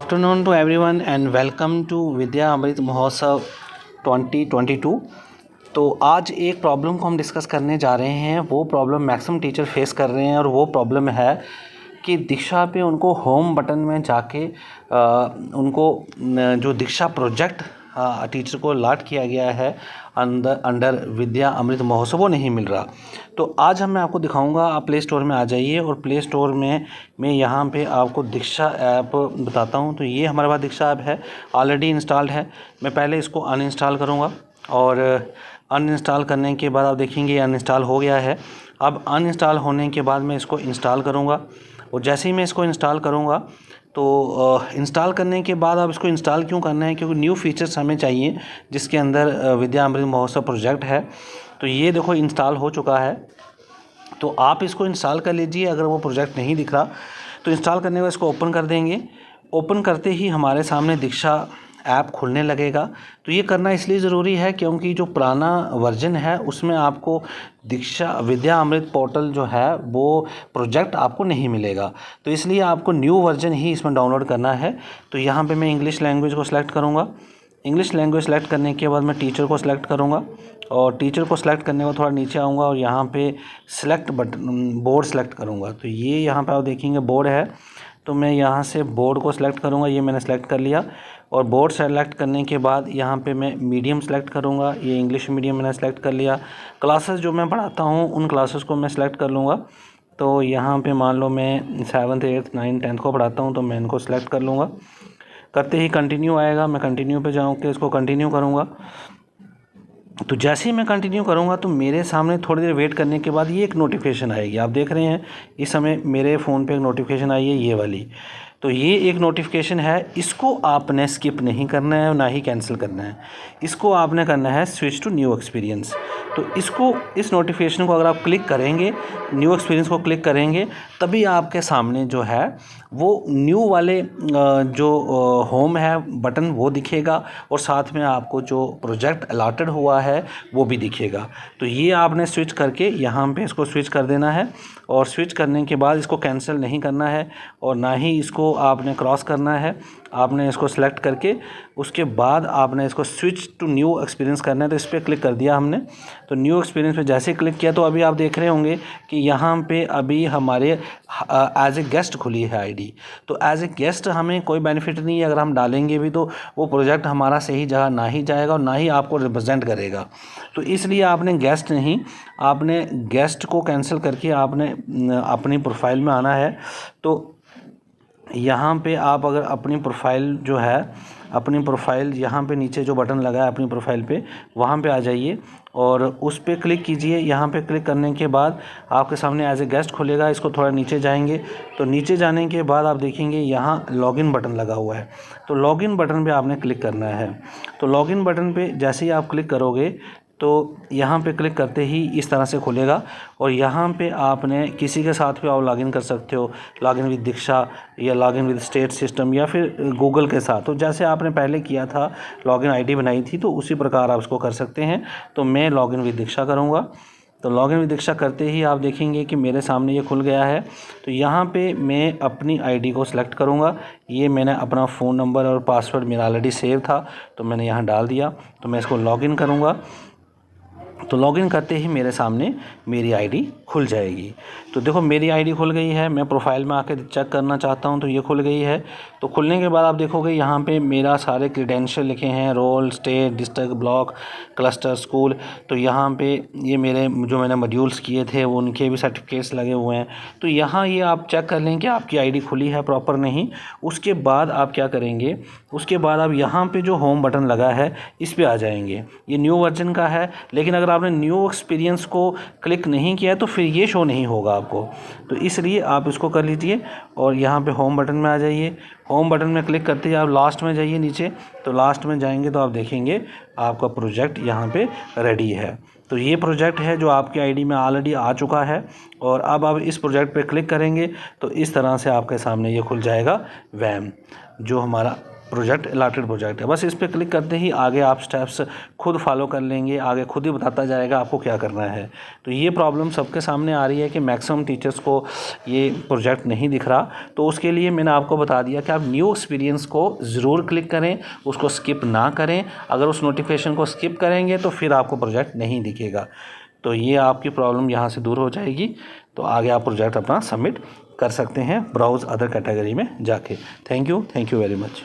Afternoon to everyone and welcome to Vidya Amrit Mahotsav 2022। तो आज एक प्रॉब्लम को हम डिस्कस करने जा रहे हैं। वो प्रॉब्लम मैक्सिमम टीचर फेस कर रहे हैं और वो प्रॉब्लम है कि दीक्षा पे उनको होम बटन में जाके उनको जो दीक्षा प्रोजेक्ट टीचर को अलॉट किया गया है अंडर विद्या अमृत महोत्सव वो नहीं मिल रहा। तो आज मैं आपको दिखाऊंगा। आप प्ले स्टोर में आ जाइए और प्ले स्टोर में मैं यहाँ पे आपको दीक्षा ऐप बताता हूँ। तो ये हमारे पास दीक्षा ऐप है, ऑलरेडी इंस्टॉल्ड है। मैं पहले इसको अनइंस्टॉल करूँगा और अनइंस्टॉल करने के बाद आप देखेंगे अनइंस्टॉल हो गया है। अब अनइंस्टॉल होने के बाद मैं इसको इंस्टॉल करूँगा और जैसे ही मैं इसको इंस्टॉल करूँगा तो इंस्टॉल करने के बाद आप इसको इंस्टॉल क्यों करना है, क्योंकि न्यू फीचर्स हमें चाहिए जिसके अंदर विद्या अमृत महोत्सव प्रोजेक्ट है। तो ये देखो इंस्टॉल हो चुका है। तो आप इसको इंस्टॉल कर लीजिए। अगर वो प्रोजेक्ट नहीं दिख रहा तो इंस्टॉल करने के बाद इसको ओपन कर देंगे। ओपन करते ही हमारे सामने दीक्षा ऐप खुलने लगेगा। तो ये करना इसलिए ज़रूरी है क्योंकि जो पुराना वर्जन है उसमें आपको दीक्षा विद्या अमृत पोर्टल जो है वो प्रोजेक्ट आपको नहीं मिलेगा। तो इसलिए आपको न्यू वर्जन ही इसमें डाउनलोड करना है। तो यहाँ पे मैं इंग्लिश लैंग्वेज को सिलेक्ट करूँगा। इंग्लिश लैंग्वेज सेलेक्ट करने के बाद मैं टीचर को सिलेक्ट करूँगा और टीचर को सिलेक्ट करने के बाद थोड़ा नीचे आऊँगा और यहाँ पे सिलेक्ट बटन बोर्ड सेलेक्ट करूँगा। तो ये यहाँ पे आप देखेंगे बोर्ड है। तो मैं यहाँ से बोर्ड को सिलेक्ट करूँगा। ये मैंने सेलेक्ट कर लिया और बोर्ड सेलेक्ट करने के बाद यहाँ पे मैं मीडियम सेलेक्ट करूँगा। ये इंग्लिश मीडियम मैंने सेलेक्ट कर लिया। क्लासेस जो मैं पढ़ाता हूँ उन क्लासेस को मैं सेलेक्ट कर लूँगा। तो यहाँ पे मान लो मैं 7th 8th 9th 10th को पढ़ाता हूँ तो मैं इनको सेलेक्ट कर लूँगा। करते ही कंटिन्यू आएगा, मैं कंटिन्यू पे जाऊँ कि इसको कंटिन्यू करूँगा। तो जैसे ही मैं कंटिन्यू करूँगा तो मेरे सामने थोड़ी देर वेट करने के बाद ये एक नोटिफिकेशन आएगी। आप देख रहे हैं इस समय मेरे फ़ोन पे एक नोटिफिकेशन आई है, ये वाली। तो ये एक नोटिफिकेशन है, इसको आपने स्किप नहीं करना है और ना ही कैंसिल करना है। इसको आपने करना है स्विच टू न्यू एक्सपीरियंस। तो इसको इस नोटिफिकेशन को अगर आप क्लिक करेंगे, न्यू एक्सपीरियंस को क्लिक करेंगे, तभी आपके सामने जो है वो न्यू वाले जो होम है बटन वो दिखेगा और साथ में आपको जो प्रोजेक्ट अलॉटेड हुआ है वो भी दिखेगा। तो ये आपने स्विच करके यहाँ पे इसको स्विच कर देना है और स्विच करने के बाद इसको कैंसिल नहीं करना है और ना ही इसको आपने क्रॉस करना है। आपने इसको सेलेक्ट करके उसके बाद आपने इसको स्विच टू न्यू एक्सपीरियंस करना है। तो इस पर क्लिक कर दिया हमने। तो न्यू एक्सपीरियंस पे जैसे क्लिक किया तो अभी आप देख रहे होंगे कि यहाँ पे अभी हमारे एज ए गेस्ट खुली है आईडी। तो एज ए गेस्ट हमें कोई बेनिफिट नहीं है। अगर हम डालेंगे भी तो वो प्रोजेक्ट हमारा सही जगह ना ही जाएगा और ना ही आपको रिप्रेजेंट करेगा। तो इसलिए आपने गेस्ट नहीं, आपने गेस्ट को कैंसिल करके आपने अपनी प्रोफाइल में आना है। तो यहाँ पे आप अगर अपनी प्रोफाइल जो है, अपनी प्रोफाइल यहाँ पे नीचे जो बटन लगा है अपनी प्रोफाइल पे, वहाँ पे आ जाइए और उस पर क्लिक कीजिए। यहाँ पे क्लिक करने के बाद आपके सामने एज ए गेस्ट खुलेगा। इसको थोड़ा नीचे जाएंगे तो नीचे जाने के बाद आप देखेंगे यहाँ लॉगिन बटन लगा हुआ है। तो लॉगिन बटन पे आपने क्लिक करना है। तो लॉगिन बटन पे जैसे ही आप क्लिक करोगे तो यहाँ पे क्लिक करते ही इस तरह से खुलेगा और यहाँ पे आपने किसी के साथ भी आप लॉगिन कर सकते हो, लॉगिन विद दीक्षा या लॉगिन विद स्टेट सिस्टम या फिर गूगल के साथ। तो जैसे आपने पहले किया था, लॉगिन आईडी बनाई थी, तो उसी प्रकार आप उसको कर सकते हैं। तो मैं लॉगिन विद दीक्षा करूँगा। तो लॉगिन विद दीक्षा करते ही आप देखेंगे कि मेरे सामने ये खुल गया है। तो यहाँ पे मैं अपनी आईडी को सिलेक्ट करूँगा। ये मैंने अपना फ़ोन नंबर और पासवर्ड मेरा ऑलरेडी सेव था तो मैंने यहाँ डाल दिया। तो मैं इसको लॉगिन करूँगा। तो लॉगिन करते ही मेरे सामने मेरी आईडी खुल जाएगी। तो देखो मेरी आईडी खुल गई है। मैं प्रोफाइल में आके चेक करना चाहता हूँ तो ये खुल गई है। तो खुलने के बाद आप देखोगे यहाँ पे मेरा सारे क्रीडेंशियल लिखे हैं, roll, state, district, block, cluster, school. तो यहाँ पे ये मेरे जो मैंने मॉड्यूल्स किए थे वो उनके भी सर्टिफिकेट्स लगे हुए हैं। तो यहाँ ये आप चेक कर लें कि आपकी आईडी खुली है प्रॉपर नहीं। उसके बाद आप क्या करेंगे, उसके बाद आप यहाँ पे जो होम बटन लगा है इस पर आ जाएंगे। ये न्यू वर्जन का है, लेकिन अगर आपने न्यू एक्सपीरियंस को क्लिक नहीं किया है तो फिर ये शो नहीं होगा आपको। तो इसलिए आप इसको कर लीजिए और यहाँ पे होम बटन में आ जाइए। होम बटन में क्लिक करते ही आप लास्ट में जाइए नीचे। तो लास्ट में जाएंगे तो आप देखेंगे आपका प्रोजेक्ट यहाँ पे रेडी है। तो ये प्रोजेक्ट है जो आपकी आईडी में ऑलरेडी आ चुका है और अब आप इस प्रोजेक्ट पे क्लिक करेंगे तो इस तरह से आपके सामने ये खुल जाएगा वैम, जो हमारा प्रोजेक्ट अलॉटेड प्रोजेक्ट है। बस इस पर क्लिक करते ही आगे आप स्टेप्स खुद फॉलो कर लेंगे, आगे खुद ही बताता जाएगा आपको क्या करना है। तो ये प्रॉब्लम सबके सामने आ रही है कि मैक्सिमम टीचर्स को ये प्रोजेक्ट नहीं दिख रहा। तो उसके लिए मैंने आपको बता दिया कि आप न्यू एक्सपीरियंस को ज़रूर क्लिक करें, उसको स्किप ना करें। अगर उस नोटिफिकेशन को स्किप करेंगे तो फिर आपको प्रोजेक्ट नहीं दिखेगा। तो ये आपकी प्रॉब्लम यहाँ से दूर हो जाएगी। तो आगे आप प्रोजेक्ट अपना सबमिट कर सकते हैं ब्राउज़ अदर कैटेगरी में जाके। Thank you very much.